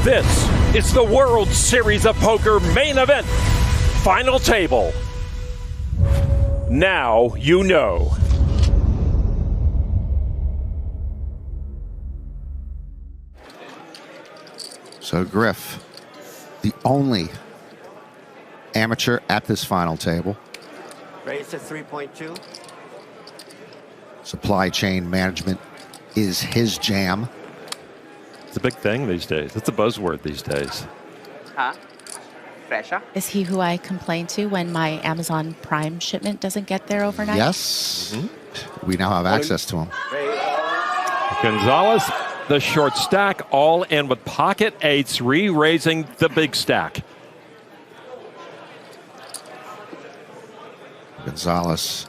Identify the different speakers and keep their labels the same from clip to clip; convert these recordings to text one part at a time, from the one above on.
Speaker 1: This is the World Series of Poker main event, final table. Now you know.
Speaker 2: So Griff, the only amateur at this final table.
Speaker 3: Raise to 3.2.
Speaker 2: Supply chain management is his jam.
Speaker 1: It's a big thing these days. It's a buzzword these days.
Speaker 3: Huh? Pressure?
Speaker 4: Is he who I complain to when my Amazon Prime shipment doesn't get there overnight?
Speaker 2: Yes. We now have access to him.
Speaker 1: Gonzalez, the short stack, all in with pocket eights, re-raising the big stack.
Speaker 2: Gonzalez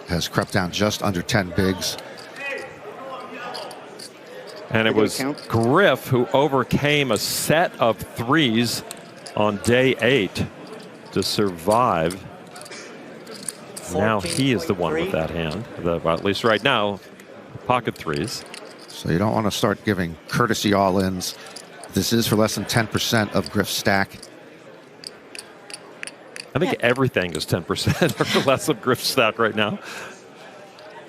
Speaker 2: has crept down just under 10 bigs.
Speaker 1: And it was Griff who overcame a set of threes on day 8 to survive. Now he is the one with that hand, well, at least right now, pocket threes.
Speaker 2: So you don't want to start giving courtesy all-ins. This is for less than 10% of Griff's stack.
Speaker 1: I think everything is 10% or less of Griff's stack right now.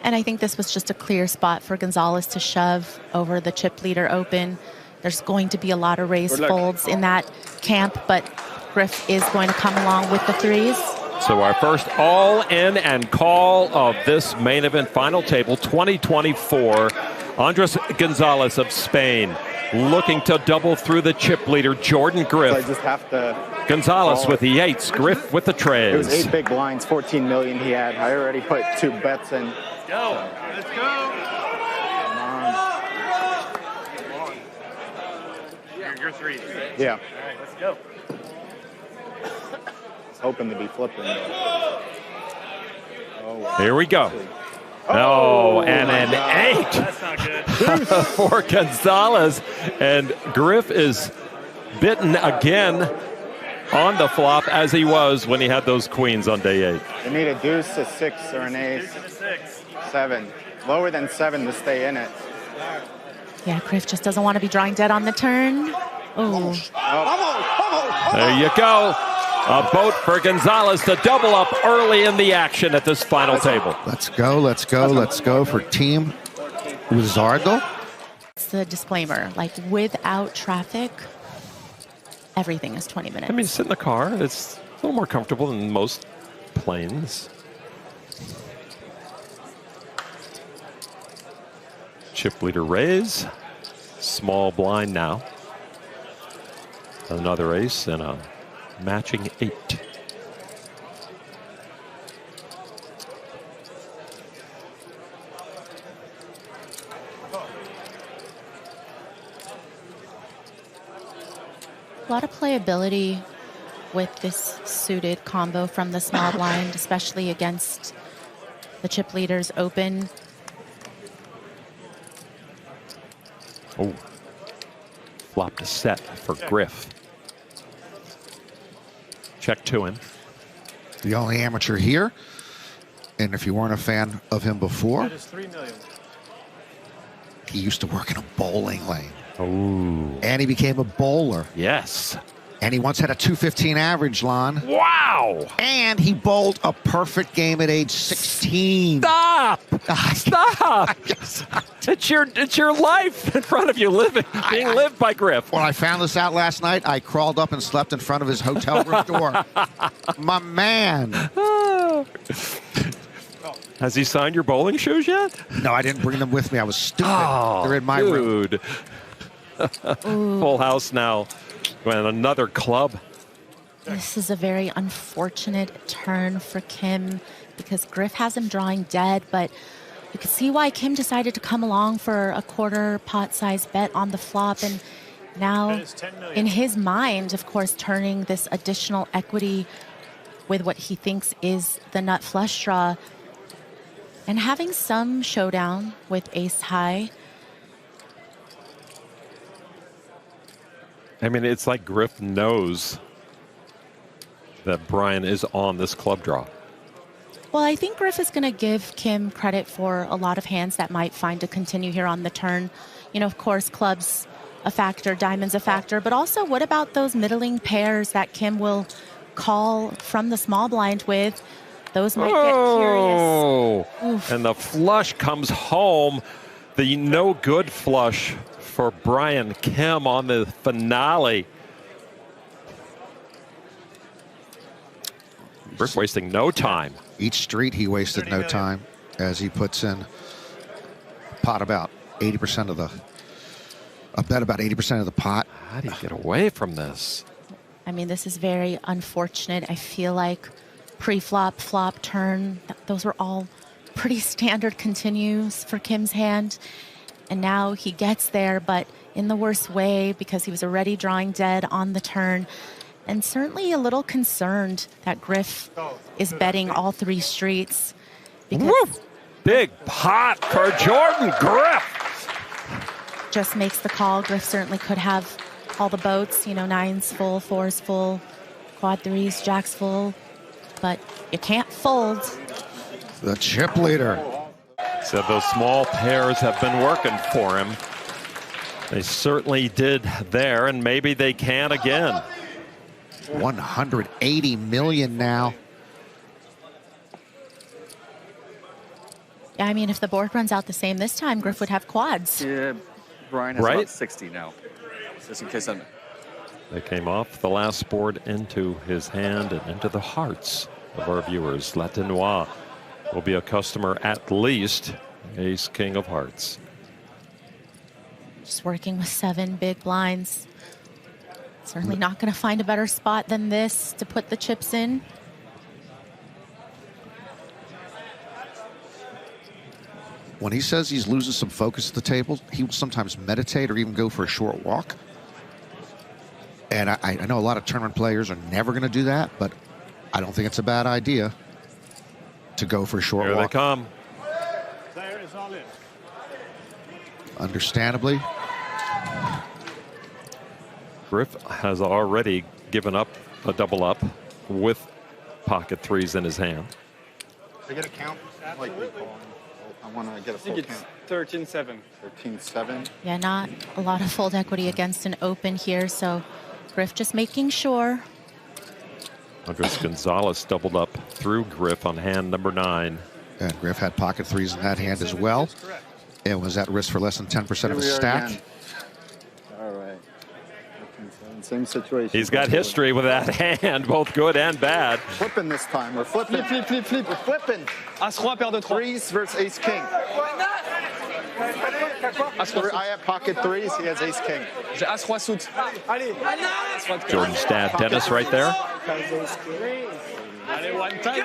Speaker 4: And I think this was just a clear spot for Gonzalez to shove over the chip leader open. There's going to be a lot of raised folds in that camp, but Griff is going to come along with the threes.
Speaker 1: So our first all-in and call of this main event final table, 2024. Andres Gonzalez of Spain looking to double through the chip leader, Jordan Griff.
Speaker 5: So I just have to
Speaker 1: Gonzalez with the eights, Griff with the trays.
Speaker 5: It was 8 big blinds, 14 million he had. I already put 2 bets in.
Speaker 6: Let's go. Let's go.
Speaker 5: Come on.
Speaker 6: Your threes, right?
Speaker 5: Yeah.
Speaker 6: All right, let's go.
Speaker 5: I was hoping to be flipping. But... Oh,
Speaker 1: Here we go.
Speaker 5: Oh,
Speaker 1: and an 8.
Speaker 6: That's not good.
Speaker 1: For Gonzalez. And Griff is bitten again on the flop as he was when he had those queens on day 8.
Speaker 5: They need a deuce, a 6, or an ace. 7. Lower than 7 to stay in it.
Speaker 4: Yeah, Griff just doesn't want to be drawing dead on the turn. Oh.
Speaker 1: There you go. A boat for Gonzalez to double up early in the action at this final table.
Speaker 2: Let's go, let's go, let's go for Team Wizardo.
Speaker 4: It's the disclaimer, like without traffic, everything is 20 minutes.
Speaker 1: I mean, sit in the car. It's a little more comfortable than most planes. Chip leader raise. Small blind now. Another ace and a matching 8.
Speaker 4: A lot of playability with this suited combo from the small blind, especially against the chip leaders open.
Speaker 1: Oh, flopped a set for Griff. Check 2 in.
Speaker 2: The only amateur here. And if you weren't a fan of him before,
Speaker 6: That is 3 million.
Speaker 2: he used to work in a bowling lane.
Speaker 1: Oh,
Speaker 2: And he became a bowler.
Speaker 1: yes.
Speaker 2: And he once had a 215 average, Lon.
Speaker 1: Wow.
Speaker 2: And he bowled a perfect game at age 16.
Speaker 1: Stop. Stop. It's your life in front of you being lived by Griff.
Speaker 2: When I found this out last night, I crawled up and slept in front of his hotel room door. My man.
Speaker 1: Has he signed your bowling shoes yet?
Speaker 2: No, I didn't bring them with me. I was stupid.
Speaker 1: Oh,
Speaker 2: They're in my room.
Speaker 1: dude. Full house now. And another club.
Speaker 4: This is a very unfortunate turn for Kim because Griff has him drawing dead, but you can see why Kim decided to come along for a quarter pot size bet on the flop. And now in his mind, of course, turning this additional equity with what he thinks is the nut flush draw and having some showdown with ace high.
Speaker 1: I mean, it's like Griff knows that Brian is on this club draw.
Speaker 4: Well, I think Griff is going to give Kim credit for a lot of hands that might find to continue here on the turn. You know, of course, clubs a factor, diamonds a factor, but also what about those middling pairs that Kim will call from the small blind with? Those might get curious. Oof.
Speaker 1: And the flush comes home. The no good flush for Brian Kim on the finale. Griff wasting no time.
Speaker 2: Each street he wasted no time as he puts in pot about 80% of the, I bet about 80% of the pot.
Speaker 1: How do you get away from this?
Speaker 4: I mean, this is very unfortunate. I feel like pre-flop, flop, turn, those were all pretty standard continues for Kim's hand. And now he gets there, but in the worst way because he was already drawing dead on the turn. And certainly a little concerned that Griff is betting all 3 streets. Because
Speaker 1: big pot for Jordan Griff.
Speaker 4: Just makes the call. Griff certainly could have all the boats, you know, 9s full, 4s full, quad 3s, jacks full, but you can't fold.
Speaker 2: The chip leader.
Speaker 1: So those small pairs have been working for him. They certainly did there, and maybe they can again.
Speaker 2: 180 million now.
Speaker 4: Yeah, I mean, if the board runs out the same this time, Griff would have quads.
Speaker 7: Yeah, Brian has
Speaker 1: Right?
Speaker 7: about 60 now. Just in case I'm...
Speaker 1: They came off the last board into his hand and into the hearts of our viewers. Latinois will be a customer at least. Ace, king of hearts.
Speaker 4: Just working with 7 big blinds. Certainly not going to find a better spot than this to put the chips in.
Speaker 2: When he says he's losing some focus at the table, he will sometimes meditate or even go for a short walk. And I know a lot of tournament players are never going to do that, but I don't think it's a bad idea to go for a short
Speaker 1: Here
Speaker 2: walk.
Speaker 1: they come.
Speaker 2: Understandably.
Speaker 1: Griff has already given up a double up with pocket 3s in his hand.
Speaker 5: I get a count? Like, I want to get a full count.
Speaker 6: 13-7.
Speaker 5: 13-7.
Speaker 4: Yeah, not a lot of fold equity against an open here, so Griff just making sure.
Speaker 1: Andres Gonzalez doubled up through Griff on hand number 9.
Speaker 2: And Griff had pocket 3s in that hand as well. And was at risk for less than 10% of
Speaker 5: Here
Speaker 2: his
Speaker 5: we are
Speaker 2: stack.
Speaker 5: again. All right. 13-7. Same situation.
Speaker 1: He's got history with that hand, both good and bad.
Speaker 5: Flipping this time. We're flipping.
Speaker 6: Flip, flip, flip.
Speaker 5: We're flipping.
Speaker 6: As-3, paire de 3.
Speaker 5: 3s versus ace king. I have pocket 3s. He has ace king.
Speaker 6: J'ai As-3 suit. Allez.
Speaker 1: Jordan's dad, Dennis, right there.
Speaker 6: Allez, one time.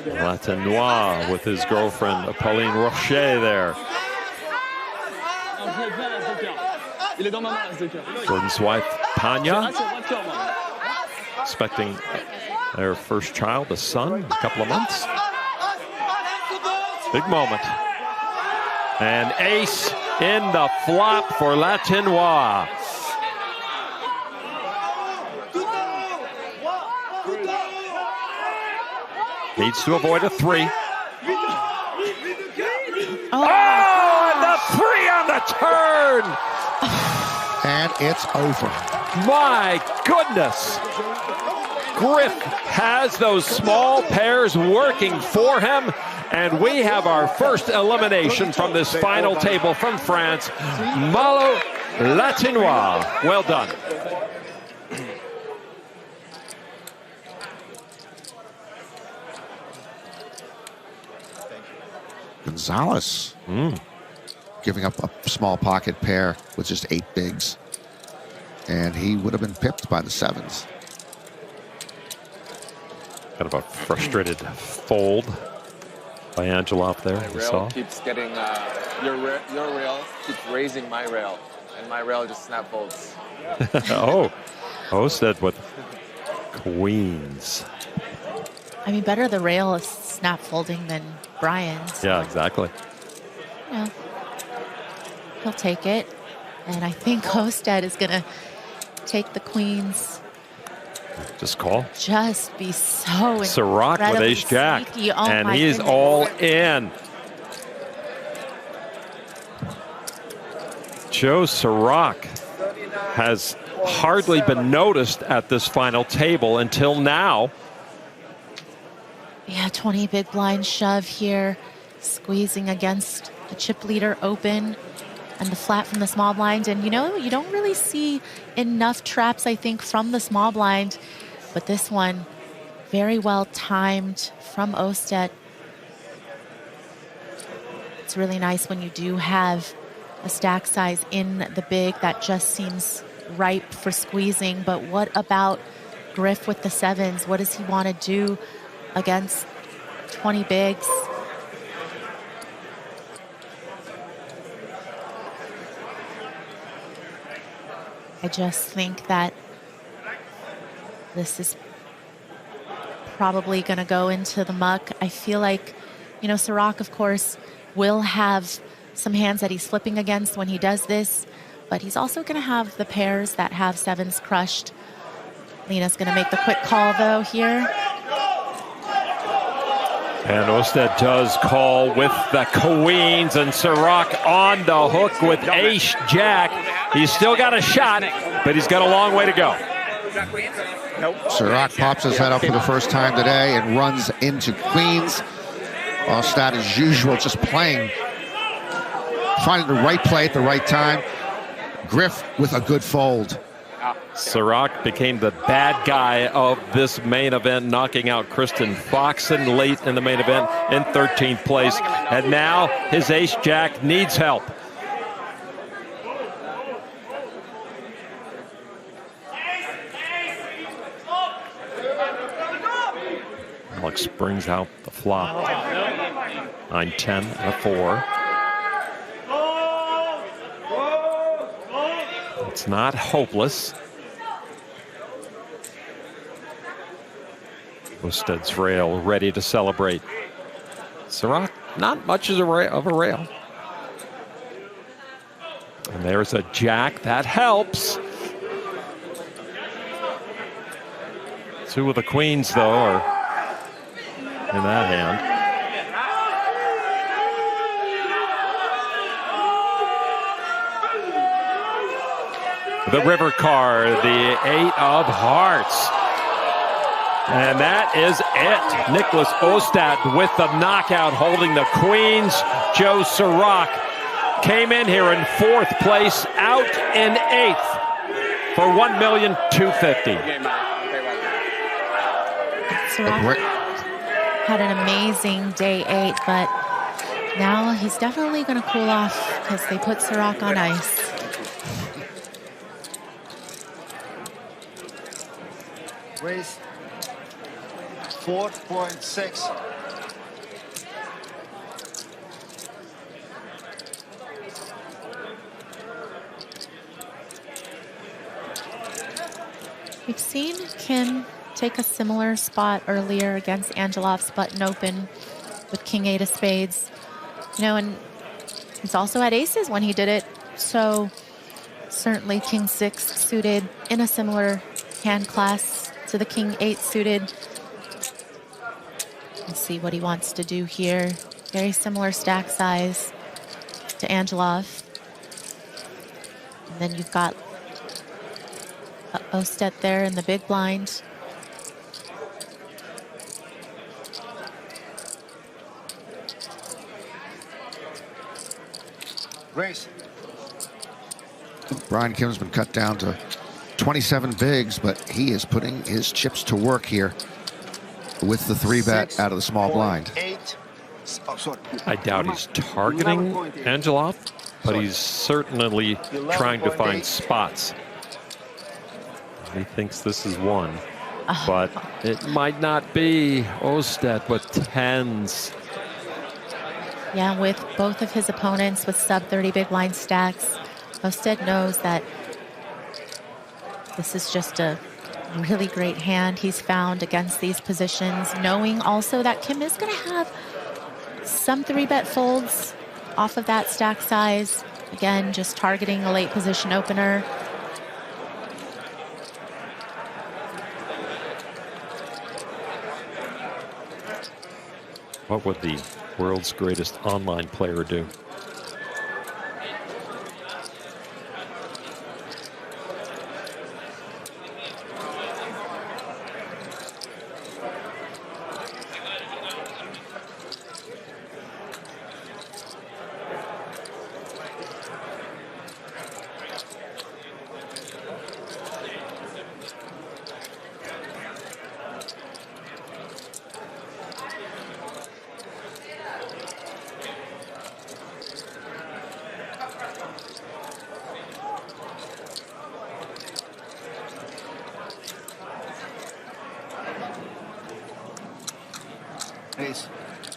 Speaker 1: Latinois with his girlfriend, Pauline Rocher there.
Speaker 6: Il est dans ma main, As-2.
Speaker 1: Jordan's wife, Tanya, expecting their first child, a son, in a couple of months. Big moment. And ace in the flop for Latinois. Needs to avoid a 3. And the 3 on the turn!
Speaker 2: And it's over.
Speaker 1: My goodness! Griff has those small pairs working for him, and we have our first elimination from this final table from France. Malo Latinois. Well done.
Speaker 2: Gonzalez giving up a small pocket pair with just 8 bigs. And he would have been pipped by the 7s.
Speaker 1: Kind of a frustrated fold by Angelov there,
Speaker 8: My
Speaker 1: you
Speaker 8: rail
Speaker 1: saw.
Speaker 8: keeps getting, your rail keeps raising my rail, and my rail just snap folds.
Speaker 1: Oh, Astedt with queens.
Speaker 4: I mean, better the rail is snap folding than Brian's.
Speaker 1: Yeah, exactly.
Speaker 4: Yeah. He'll take it. And I think Astedt is going to take the queens.
Speaker 1: Just call.
Speaker 4: Just be so
Speaker 1: Serock with
Speaker 4: incredibly
Speaker 1: ace-jack.
Speaker 4: sneaky. Oh,
Speaker 1: And
Speaker 4: my
Speaker 1: he's
Speaker 4: goodness.
Speaker 1: all in. Joe Serock has hardly been noticed at this final table until now.
Speaker 4: Yeah, 20 big blind shove here, squeezing against the chip leader open and the flat from the small blind. And you know, you don't really see enough traps, I think, from the small blind, but this one very well timed from Astedt. It's really nice when you do have a stack size in the big that just seems ripe for squeezing. But what about Griff with the sevens? What does he want to do against 20 bigs? I just think that this is probably going to go into the muck. I feel like, you know, Serock, of course, will have some hands that he's flipping against when he does this, but he's also going to have the pairs that have sevens crushed. Lena's going to make the quick call, though, here.
Speaker 1: And Astedt does call with the queens, and Serock on the hook with ace-jack. He's still got a shot, but he's got a long way to go.
Speaker 2: Serock pops his head up for the first time today and runs into queens. Astedt, as usual, just playing, finding the right play at the right time. Griff with a good fold.
Speaker 1: Serock became the bad guy of this main event, knocking out Kristen Foxen late in the main event in 13th place. And now his ace-jack needs help. Alex brings out the flop. 9-10 and a 4. It's not hopeless. Astedt's rail ready to celebrate. Serock, not much of a rail. And there's a jack. That helps. Two of the queens, though, are in that hand. The river card, the 8 of hearts. And that is it. Niklas Astedt with the knockout, holding the queens. Joe Serock came in here in 4th place, out in 8th for $1,250,000.
Speaker 4: Serock had an amazing day 8, but now he's definitely going to cool off because they put Serock on ice.
Speaker 9: Raise 4.6.
Speaker 4: We've seen Kim take a similar spot earlier against Angelov's button open with King 8 of spades. You know, and he's also had aces when he did it. So certainly King 6 suited in a similar hand class to the King 8 suited. Let's see what he wants to do here. Very similar stack size to Angelov. And then you've got Astedt there in the big blind.
Speaker 9: Raise.
Speaker 2: Brian Kim's been cut down to 27 bigs, but he is putting his chips to work here with the 3-bet out of the small blind.
Speaker 9: 8. Oh, sorry.
Speaker 1: I doubt he's targeting Angelov, but he's certainly trying to find spots. He thinks this is one, but it might not be. Astedt with 10s.
Speaker 4: Yeah, with both of his opponents with sub-30 big blind stacks, Astedt knows that this is just a really great hand he's found against these positions, knowing also that Kim is going to have some 3-bet folds off of that stack size. Again, just targeting a late position opener.
Speaker 1: What would the world's greatest online player do?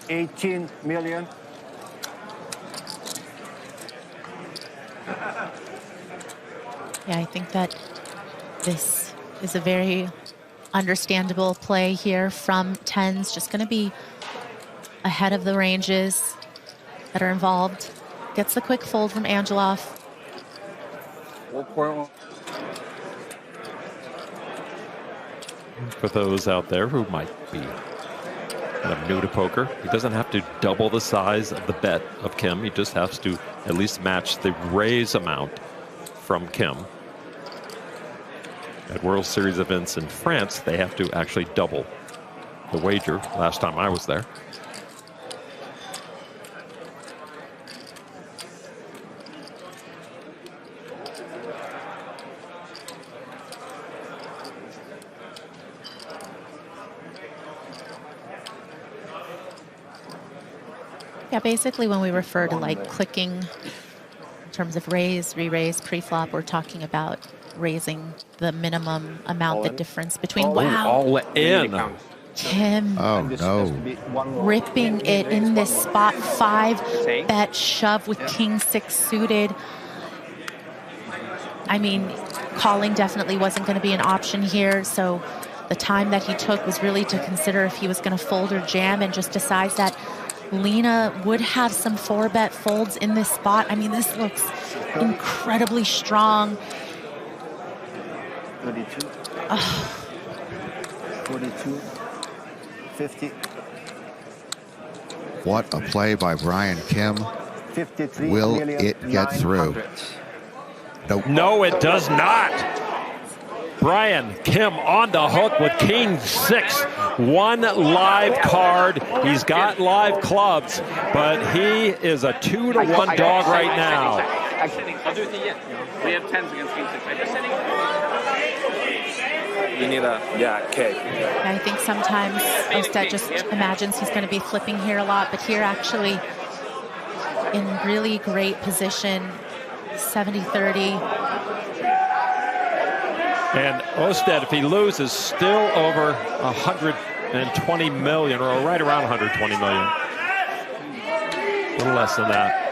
Speaker 9: 18 million.
Speaker 4: Yeah, I think that this is a very understandable play here from tens. Just going to be ahead of the ranges that are involved. Gets the quick fold from Angelov.
Speaker 1: For those out there who might be kind of new to poker, he doesn't have to double the size of the bet of Kim. He just has to at least match the raise amount from Kim. At World Series events in France, they have to actually double the wager. Last time I was there.
Speaker 4: Yeah, basically when we refer to like clicking in terms of raise, re-raise, pre-flop, we're talking about raising the minimum amount, the difference between, wow.
Speaker 1: All in.
Speaker 4: Kim ripping it in this spot. 5-bet shove with king 6 suited. I mean, calling definitely wasn't going to be an option here. So the time that he took was really to consider if he was going to fold or jam, and just decides that Lena would have some 4-bet folds in this spot. I mean, this looks incredibly strong.
Speaker 9: 32. 42. 50.
Speaker 2: What a play by Brian Kim.
Speaker 9: 53
Speaker 2: Will
Speaker 9: million,
Speaker 2: it get through?
Speaker 9: 900.
Speaker 2: Nope.
Speaker 1: No, it does not. Brian Kim on the hook with king 6. One live card. He's got live clubs, but he is a 2-to-1 dog right now.
Speaker 3: I'll do it again. We have 10s against king 6. I'm just sitting.
Speaker 8: You need a, K.
Speaker 4: I think sometimes Astedt just imagines he's going to be flipping here a lot, but here actually in really great position, 70-30.
Speaker 1: And Astedt, if he loses, still over 120 million, or right around 120 million. A little less than that.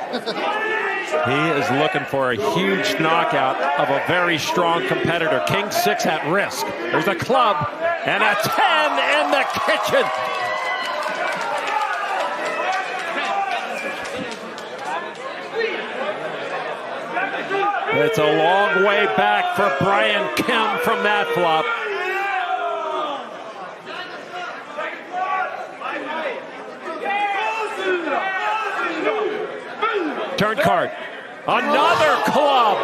Speaker 1: He is looking for a huge knockout of a very strong competitor. King 6 at risk. There's a club and a 10 in the kitchen. It's a long way back for Brian Kim from that flop. Turn card. Another club.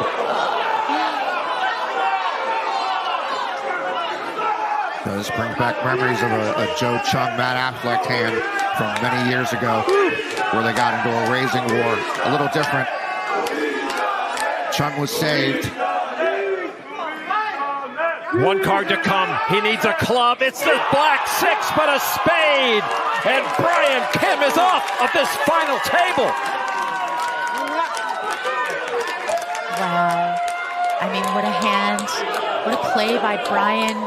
Speaker 2: This brings back memories of a Joe Chung, Matt Affleck hand from many years ago where they got into a raising war. A little different. Chung was saved.
Speaker 1: One card to come. He needs a club. It's the black 6, but a spade. And Brian Kim is off of this final table.
Speaker 4: Wow. I mean, what a hand. What a play by Brian.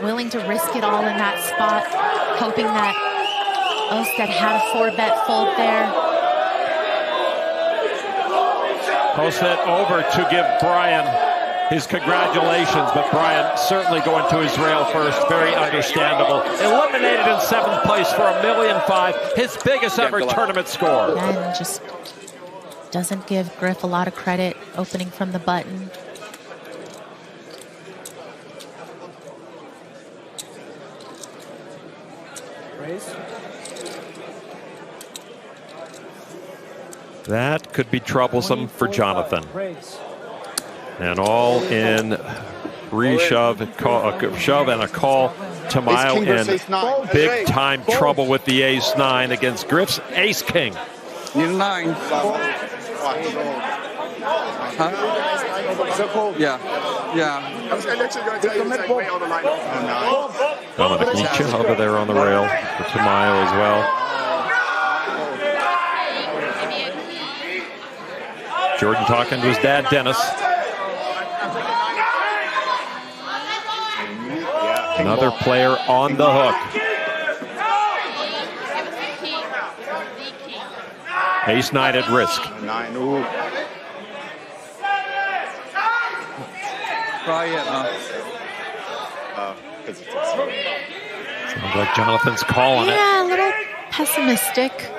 Speaker 4: Willing to risk it all in that spot, hoping that Astedt had a 4-bet fold there.
Speaker 1: Astedt over to give Brian his congratulations, but Brian certainly going to his rail first. Very understandable. Eliminated in 7th place for $1.5 million, his biggest ever tournament score.
Speaker 4: And just doesn't give Griff a lot of credit opening from the button.
Speaker 1: That could be troublesome for Jonathan. And all in reshove, shove and a call. Tamayo in big time trouble with the ace-9 against Griff's ace-king.
Speaker 7: Need a 9. Huh? Yeah.
Speaker 1: Dominic Nietzsche over there on the rail for Tamayo as well. Jordan talking to his dad, Dennis. Another player on the hook. Ace-9 at risk.
Speaker 5: 9. Ooh.
Speaker 7: Try it, huh?
Speaker 1: Sounds like Jonathan's calling it.
Speaker 4: Yeah, a little pessimistic.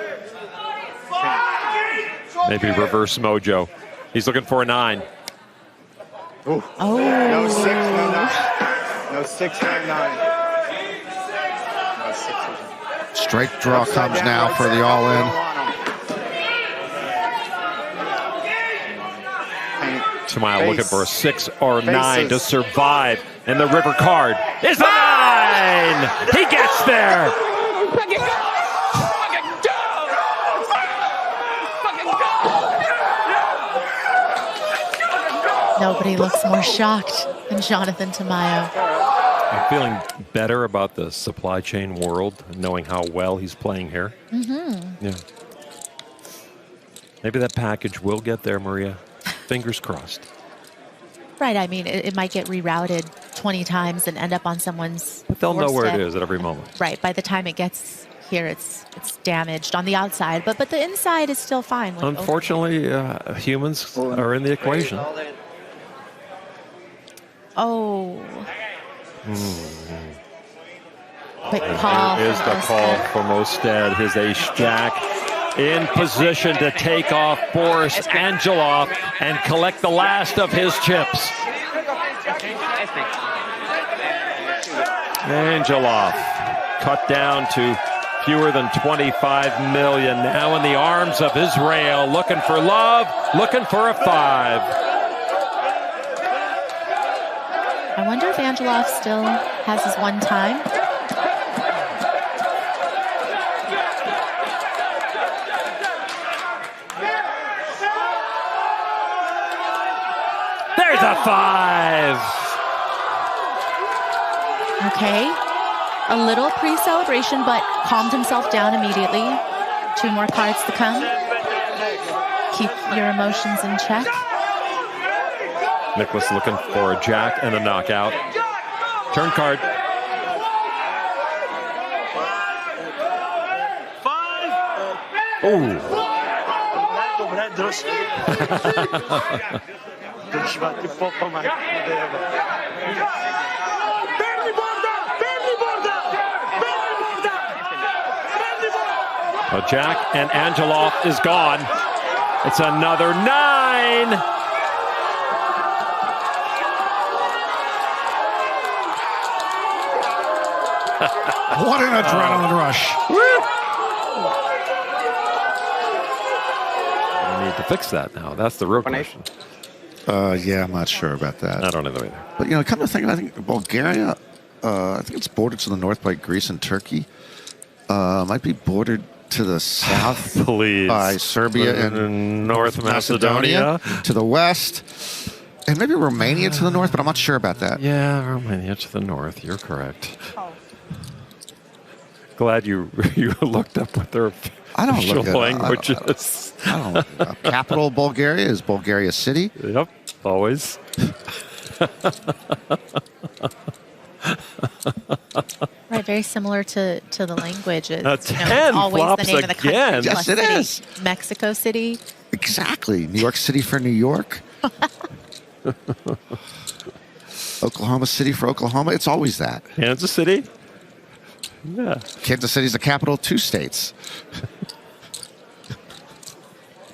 Speaker 1: Maybe reverse mojo. He's looking for a 9.
Speaker 5: Ooh.
Speaker 4: Oh.
Speaker 5: No 6, no 9. No 6, no 9. No 6.
Speaker 2: Straight draw comes now for the all-in.
Speaker 1: Tamayo looking for a 6 or 9 to survive. And the river card is a 9! He gets there!
Speaker 4: Nobody looks more shocked than Jonathan Tamayo.
Speaker 1: I'm feeling better about the supply chain world, knowing how well he's playing here.
Speaker 4: Mm-hmm.
Speaker 1: Yeah. Maybe that package will get there, Maria. Fingers crossed.
Speaker 4: Right, I mean, it might get rerouted 20 times and end up on someone's
Speaker 1: But they'll know where it
Speaker 4: doorstep.
Speaker 1: is at every moment.
Speaker 4: Right, by the time it gets here, it's damaged on the outside, but the inside is still fine.
Speaker 1: Unfortunately, humans are in the equation.
Speaker 4: Oh. Quick call.
Speaker 1: Here is the call from Astedt, his ace-jack, in position to take off Boris Angelov and collect the last of his chips. Angelov cut down to fewer than 25 million. Now in the arms of Israel, looking for love, looking for a 5.
Speaker 4: I wonder if Angelov still has his one time.
Speaker 1: There's a 5.
Speaker 4: Okay. A little pre-celebration, but calmed himself down immediately. 2 more cards to come. Keep your emotions in check.
Speaker 1: Niklas looking for a jack and a knockout. Turn card.
Speaker 10: 5.
Speaker 1: Ooh. A jack and Angelov is gone. It's another 9.
Speaker 2: What an adrenaline rush.
Speaker 1: I need to fix that now. That's the real question.
Speaker 2: Yeah, I'm not sure about that.
Speaker 1: I don't know either.
Speaker 2: But, you know, come to think of it, I think Bulgaria, I think it's bordered to the north by Greece and Turkey. Might be bordered to the south
Speaker 1: Please.
Speaker 2: by Serbia and
Speaker 1: North Macedonia.
Speaker 2: to the west. And maybe Romania to the north, but I'm not sure about that.
Speaker 1: Yeah, Romania to the north. You're correct. Glad you looked up what their official language is.
Speaker 2: I don't know. Capital of Bulgaria is Bulgaria City.
Speaker 1: Yep, always.
Speaker 4: Right, very similar to the languages.
Speaker 1: 10
Speaker 4: always
Speaker 1: flops
Speaker 4: the name of the country.
Speaker 1: again.
Speaker 2: Yes, it is.
Speaker 4: Mexico City.
Speaker 2: Exactly. New York City for New York. Oklahoma City for Oklahoma. It's always that.
Speaker 1: Kansas City. Yeah.
Speaker 2: Kansas City's the capital of 2 states.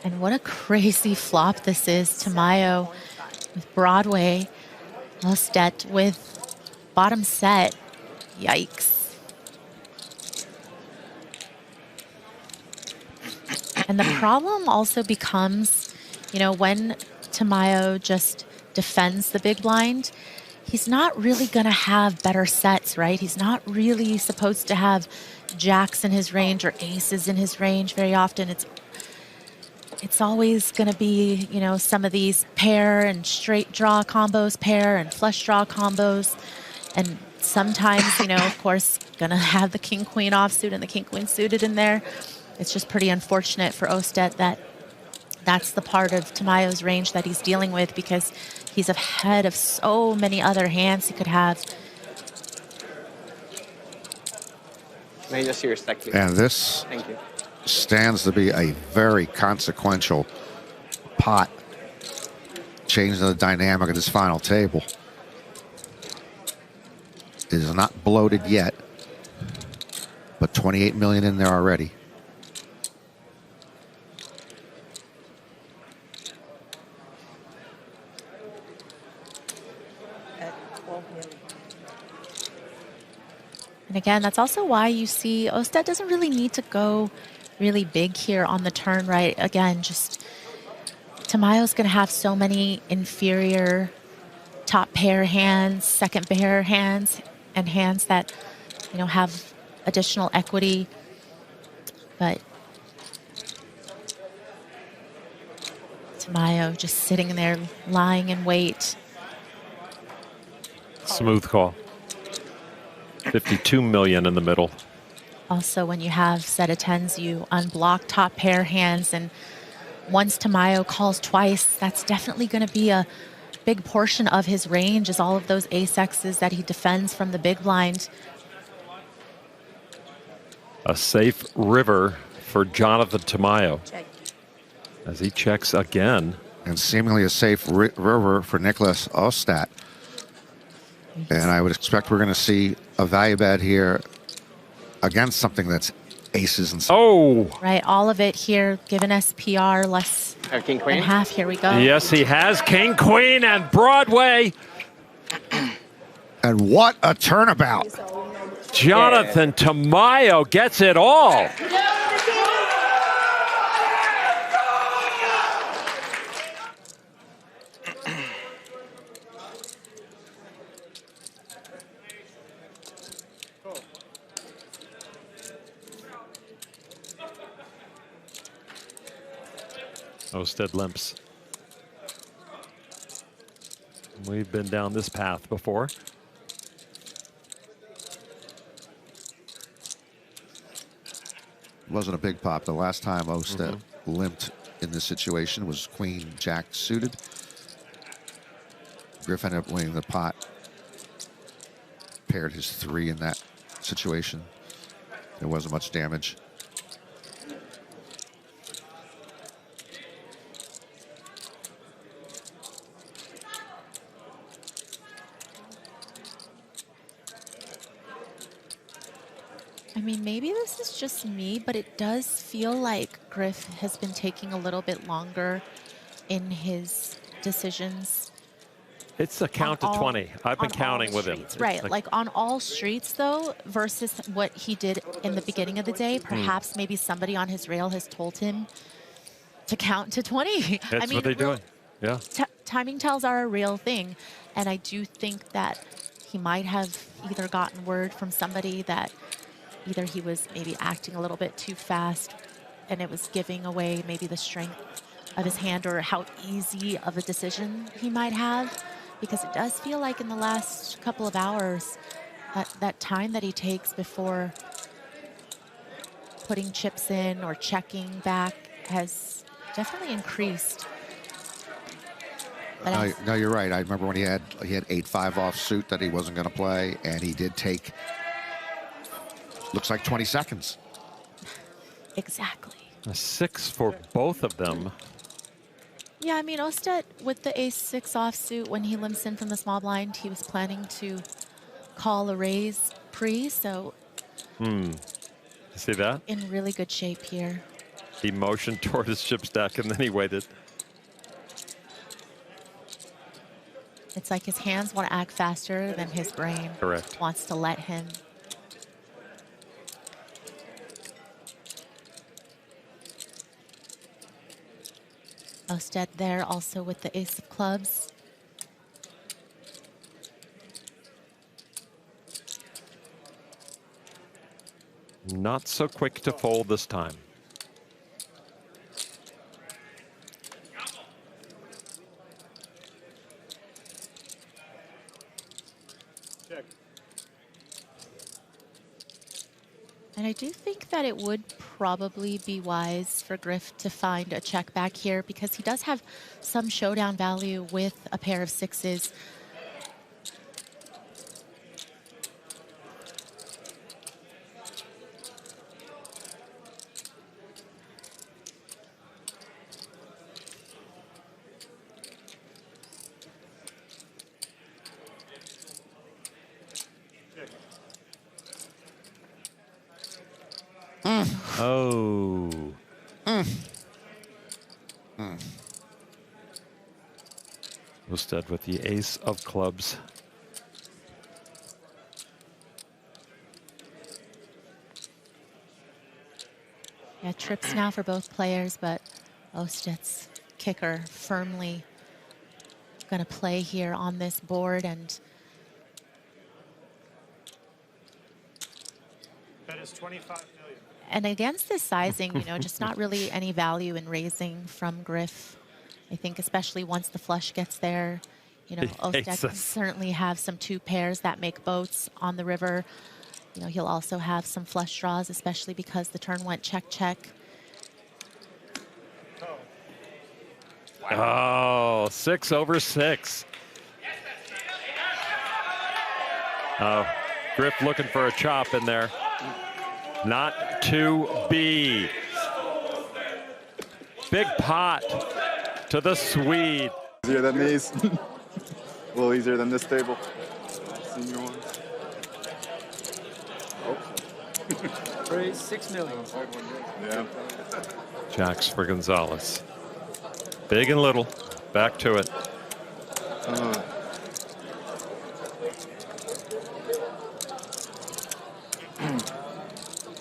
Speaker 4: And what a crazy flop this is. Tamayo with Broadway. Astedt with bottom set. Yikes. And the problem also becomes, you know, when Tamayo just defends the big blind, he's not really going to have better sets, right? He's not really supposed to have jacks in his range or aces in his range very often. It's always going to be, you know, some of these pair and straight draw combos, pair and flush draw combos. And sometimes, you know, of course, going to have the king-queen offsuit and the king-queen suited in there. It's just pretty unfortunate for Astedt that that's the part of Tamayo's range that he's dealing with, because he's ahead of so many other hands he could have.
Speaker 3: May I just see your stack, please?
Speaker 2: And this
Speaker 3: Thank you.
Speaker 2: stands to be a very consequential pot, changing the dynamic of this final table. It is not bloated yet, but 28 million in there already.
Speaker 4: And again, that's also why you see Astedt doesn't really need to go really big here on the turn, right? Again, just Tamayo's going to have so many inferior top pair hands, second pair hands, and hands that, you know, have additional equity. But Tamayo just sitting there, lying in wait.
Speaker 1: Smooth call. 52 million in the middle.
Speaker 4: Also, when you have set of tens, you unblock top pair hands, and once Tamayo calls twice, that's definitely going to be a big portion of his range, is all of those ace-X's that he defends from the big blind.
Speaker 1: A safe river for Jonathan Tamayo as he checks again.
Speaker 2: And seemingly a safe river for Niklas Astedt. And I would expect we're going to see a value bet here against something that's aces and stuff.
Speaker 1: Oh!
Speaker 4: Right, all of it here, given SPR, less
Speaker 3: King Queen.
Speaker 4: than half. Here we go.
Speaker 1: Yes, he has King Queen and Broadway.
Speaker 2: And what a turnabout.
Speaker 1: Jonathan Tamayo gets it all. Astedt limps. We've been down this path before.
Speaker 2: Wasn't a big pop. The last time Astedt limped in this situation was Queen Jack suited. Griff ended up winning the pot. Paired his 3 in that situation. There wasn't much damage.
Speaker 4: I mean, maybe this is just me, but it does feel like Griff has been taking a little bit longer in his decisions.
Speaker 1: It's a count to 20. I've been counting with him.
Speaker 4: Streets, right, like on all streets, though, versus what he did in the beginning of the day. Perhaps maybe somebody on his rail has told him to count to 20.
Speaker 1: That's
Speaker 4: I mean,
Speaker 1: what they're doing. Yeah.
Speaker 4: Timing tells are a real thing. And I do think that he might have either gotten word from somebody that either he was maybe acting a little bit too fast and it was giving away maybe the strength of his hand or how easy of a decision he might have. Because it does feel like in the last couple of hours, that time that he takes before putting chips in or checking back has definitely increased. But
Speaker 2: No, you're right. I remember when he had 8-5 offsuit that he wasn't going to play, and he did take, looks like 20 seconds.
Speaker 4: Exactly.
Speaker 1: A 6 for both of them.
Speaker 4: Yeah, I mean, Astedt with the ace-6 offsuit, when he limps in from the small blind, he was planning to call a raise pre, so
Speaker 1: See that?
Speaker 4: in really good shape here.
Speaker 1: He motioned toward his chip stack and then he waited.
Speaker 4: It's like his hands want to act faster than his brain wants to let him. Astedt there also with the ace of clubs.
Speaker 1: Not so quick to fold this time.
Speaker 4: And I do think that it would probably be wise for Griff to find a check back here because he does have some showdown value with a pair of 6s.
Speaker 1: Oh. Astedt with the ace of clubs.
Speaker 4: Yeah, trips now for both players, but Astedt's kicker firmly going to play here on this board. And
Speaker 10: That is 25 million.
Speaker 4: And against this sizing, you know, just not really any value in raising from Griff. I think especially once the flush gets there, you know, Astedt can certainly have some two pairs that make boats on the river. You know, he'll also have some flush draws, especially because the turn went check, check.
Speaker 1: Oh, 6 over 6. Oh, Griff looking for a chop in there. Not to be. Big pot to the Swede.
Speaker 5: Easier than these. A little easier than this table. Senior ones.
Speaker 6: Raise 6 million.
Speaker 5: Yeah.
Speaker 1: Jacks for Gonzalez. Big and little. Back to it.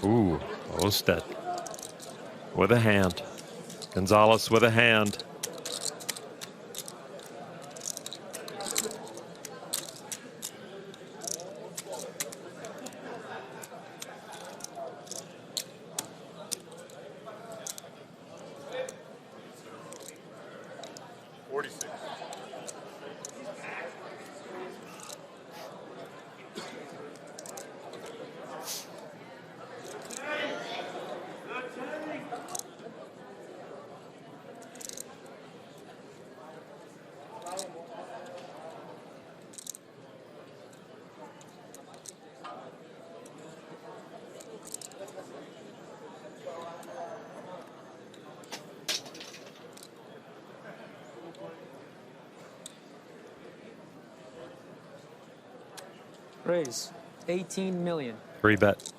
Speaker 1: Ooh, Astedt with a hand. Gonzalez with a hand.
Speaker 6: Raise 18 million.
Speaker 1: Free bet.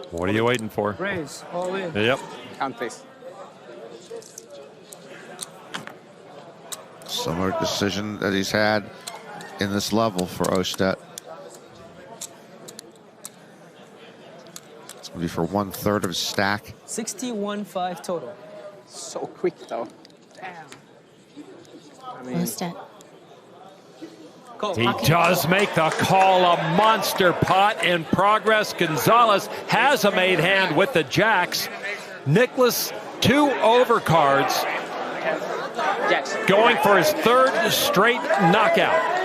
Speaker 1: What are you waiting for?
Speaker 6: Raise all in.
Speaker 1: Yep.
Speaker 3: Count, please.
Speaker 2: Similar decision that he's had in this level for Astedt. It's going to be for 1/3 of his stack.
Speaker 6: 61.5 total.
Speaker 3: So quick, though. Damn. I mean,
Speaker 4: Astedt.
Speaker 1: He does make the call. A monster pot in progress. Gonzalez has a made hand with the jacks. Niklas, 2 overcards. Going for his 3rd straight knockout.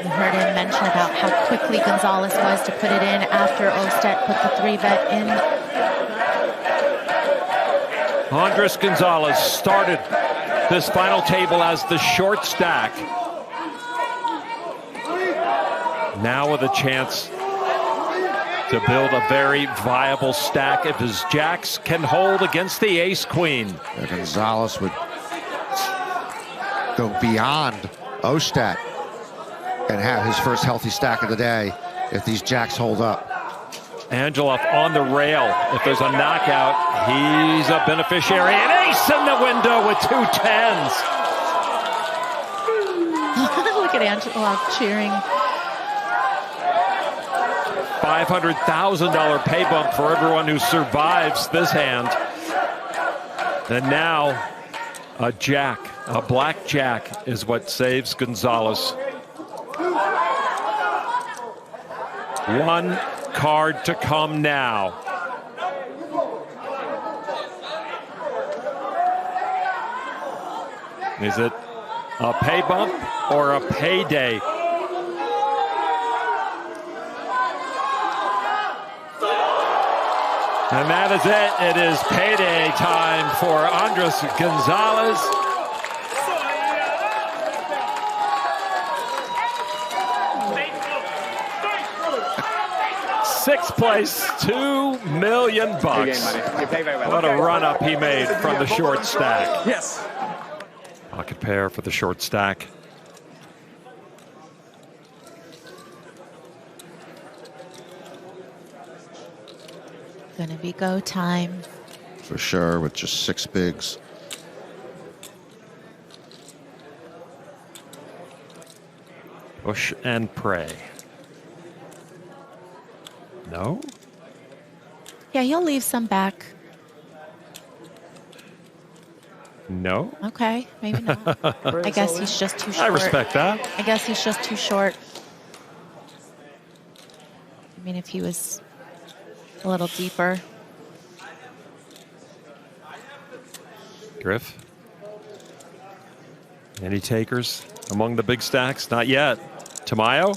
Speaker 4: You heard him mention about how quickly Gonzalez was to put it in after Astedt put the 3-bet in.
Speaker 1: Andres Gonzalez started this final table as the short stack. Now with a chance to build a very viable stack if his jacks can hold against the ace-queen.
Speaker 2: Gonzalez would go beyond Astedt and have his first healthy stack of the day if these jacks hold up.
Speaker 1: Angelov on the rail. If there's a knockout, he's a beneficiary. An ace in the window with 2 10s.
Speaker 4: Look at Angelov cheering.
Speaker 1: $500,000 pay bump for everyone who survives this hand. And now a jack, a black jack is what saves Gonzalez. 1 card to come now. Is it a pay bump or a payday? And that is it. It is payday time for Andres Gonzalez. Sixth place, $2 million.
Speaker 3: you play very well.
Speaker 1: What a run up he made from the short stack.
Speaker 3: Yes.
Speaker 1: Pocket pair for the short stack.
Speaker 4: Gonna be go time.
Speaker 2: For sure, with just 6 bigs.
Speaker 1: Push and pray. No?
Speaker 4: Yeah, he'll leave some back.
Speaker 1: No?
Speaker 4: Okay, maybe not. I guess he's just too short.
Speaker 1: I respect that.
Speaker 4: I guess he's just too short. I mean, if he was a little deeper.
Speaker 1: Griff. Any takers among the big stacks? Not yet. Tamayo?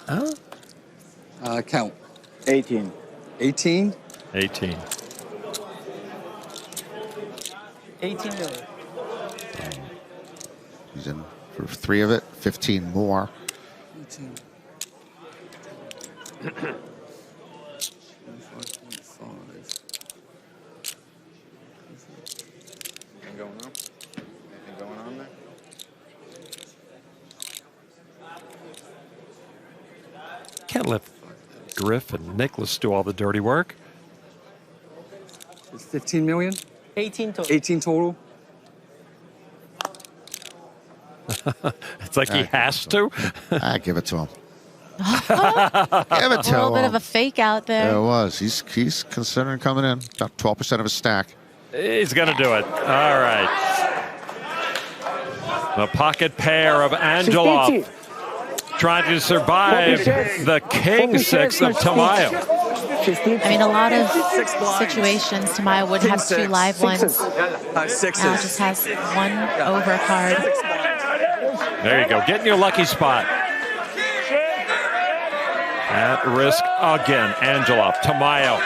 Speaker 2: Huh?
Speaker 7: Count.
Speaker 5: 18.
Speaker 7: 18?
Speaker 1: 18.
Speaker 6: 18 million.
Speaker 2: He's in for 3 of it, 15 more.
Speaker 7: 18. 25.5.
Speaker 8: Anything going on? Anything going on there?
Speaker 1: Can't let Griff and Niklas do all the dirty work.
Speaker 7: It's 15 million?
Speaker 6: 18 total.
Speaker 7: 18 total?
Speaker 1: It's like he has to.
Speaker 2: I give it to him. Give it to
Speaker 4: A little bit
Speaker 2: him.
Speaker 4: of a fake out there.
Speaker 2: There it was. He's considering coming in. About 12% of his stack.
Speaker 1: He's going to do it. All right. The pocket pair of Angelov trying to survive the king 6 of Tamayo.
Speaker 4: I mean, a lot of situations, Tamayo would have 2 live ones.
Speaker 7: Sixes.
Speaker 4: Now just has 1 overcard.
Speaker 1: There you go. Get in your lucky spot. At risk again. Angelov. Tamayo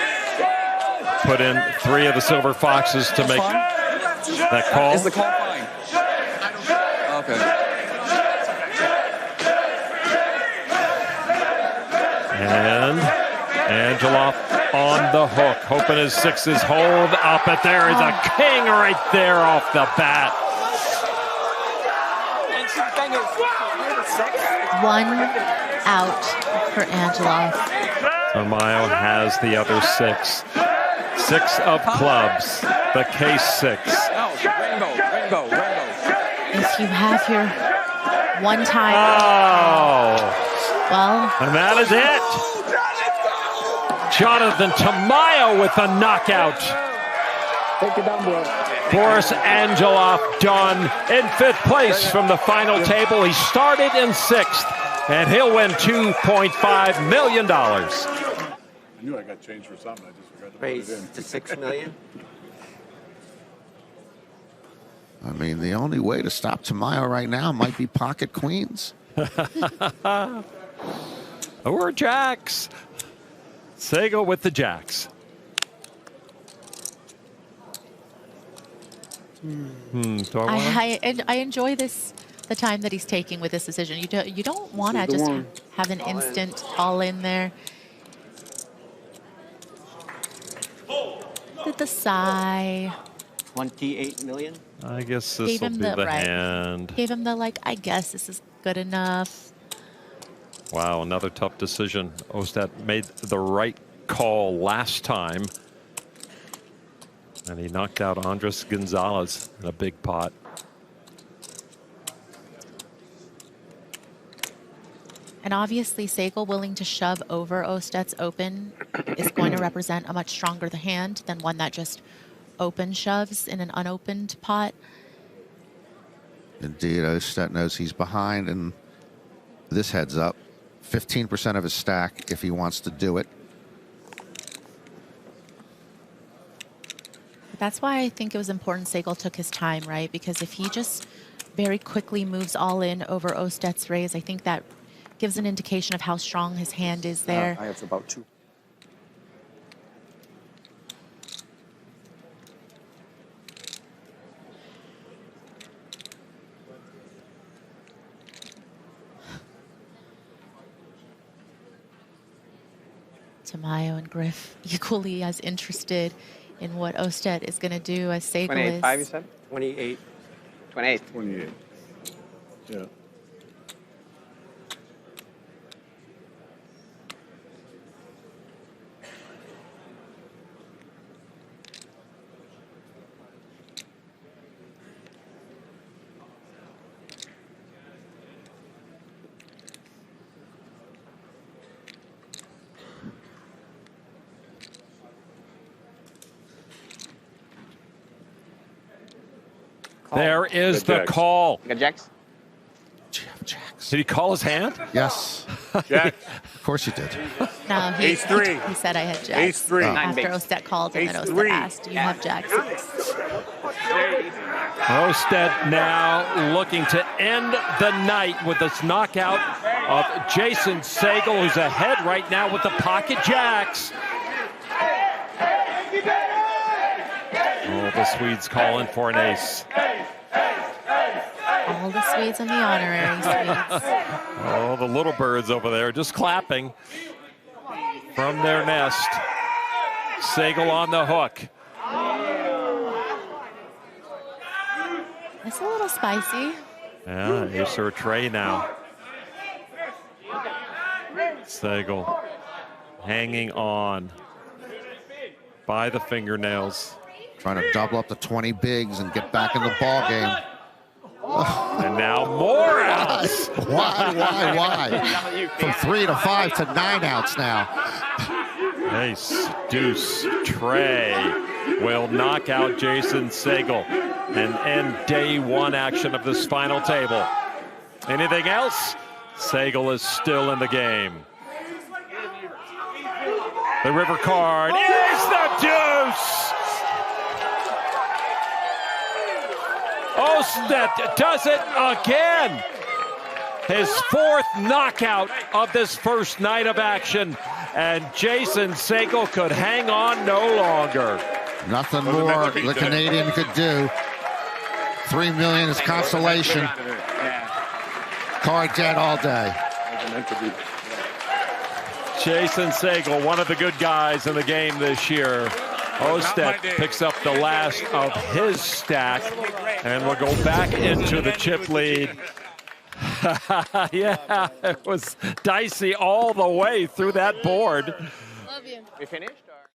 Speaker 1: put in 3 of the silver foxes to make that call.
Speaker 7: Is the call fine? Okay.
Speaker 1: And Angelov on the hook, hoping his 6s hold up, but there is a king right there off the bat.
Speaker 4: 1 out for Angelov.
Speaker 1: Tamayo has the other 6. 6 of clubs, the case 6.
Speaker 7: Rainbow.
Speaker 4: If you have your 1 time.
Speaker 1: Oh,
Speaker 4: Well,
Speaker 1: and that is it. Jonathan Tamayo with a knockout.
Speaker 5: Take it down, bro.
Speaker 1: Boris Angelov done in 5th place from the final table. He started in 6th, and he'll win $2.5 million.
Speaker 10: I knew I got changed for something. I just forgot to put it
Speaker 11: Raise
Speaker 10: in.
Speaker 11: to 6 million.
Speaker 2: I mean, the only way to stop Tamayo right now might be pocket queens.
Speaker 1: Or jacks. Sagle with the jacks.
Speaker 4: I enjoy the time that he's taking with this decision. You don't want to just have an instant all in there. Did the sigh.
Speaker 11: 28 million.
Speaker 1: I guess this
Speaker 4: Gave
Speaker 1: will
Speaker 4: him
Speaker 1: be
Speaker 4: the
Speaker 1: the
Speaker 4: right.
Speaker 1: hand.
Speaker 4: Gave him the I guess this is good enough.
Speaker 1: Wow, another tough decision. Astedt made the right call last time. And he knocked out Andres Gonzalez in a big pot.
Speaker 4: And obviously, Sagle willing to shove over Astedt's open is going to represent a much stronger hand than one that just open shoves in an unopened pot.
Speaker 2: Indeed, Astedt knows he's behind, and this heads up 15% of his stack if he wants to do it.
Speaker 4: That's why I think it was important Sagle took his time, right? Because if he just very quickly moves all in over Astedt's raise, I think that gives an indication of how strong his hand is there.
Speaker 5: I have about 2.
Speaker 4: Tamayo and Griff equally as interested in what Astedt is going to do as Sagle
Speaker 3: 28, 5, you
Speaker 4: is.
Speaker 3: said?
Speaker 11: 28.
Speaker 3: 28.
Speaker 10: 28. Yeah.
Speaker 1: There is
Speaker 10: Good
Speaker 1: the
Speaker 10: jacks.
Speaker 1: call.
Speaker 3: You got jacks?
Speaker 2: Jacks.
Speaker 1: Did he call his hand?
Speaker 2: Yes.
Speaker 10: Jack.
Speaker 2: Of course you did.
Speaker 4: No,
Speaker 10: Ace three.
Speaker 4: he said I had jacks.
Speaker 10: Ace three.
Speaker 4: After
Speaker 3: bigs.
Speaker 4: Astedt called and then
Speaker 10: Ace
Speaker 4: Astedt
Speaker 10: three.
Speaker 4: asked, do you have jacks?
Speaker 1: Astedt now looking to end the night with this knockout of Jason Sagle, who's ahead right now with the pocket jacks. Oh, the Swedes calling for an ace.
Speaker 4: All the Swedes and the honorary Swedes.
Speaker 1: Oh, the little birds over there just clapping from their nest. Sagle on the hook.
Speaker 4: It's a little spicy.
Speaker 1: Yeah, ace or a tray now. Sagle hanging on by the fingernails.
Speaker 2: Trying to double up the 20 bigs and get back in the ball game.
Speaker 1: And now more outs.
Speaker 2: Why? From 3 to 5 to 9 outs now.
Speaker 1: Ace, deuce, tray will knock out Jason Sagle and end day one action of this final table. Anything else? Sagle is still in the game. The river card is the deuce. Astedt does it again. His fourth knockout of this first night of action. And Jason Sagle could hang on no longer.
Speaker 2: Nothing more the Canadian could do. $3 million is consolation. Card dead all day.
Speaker 1: Jason Sagle, one of the good guys in the game this year. Astedt picks up the last of his stack and will go back into the chip lead. Yeah, it was dicey all the way through that board.
Speaker 3: We finished?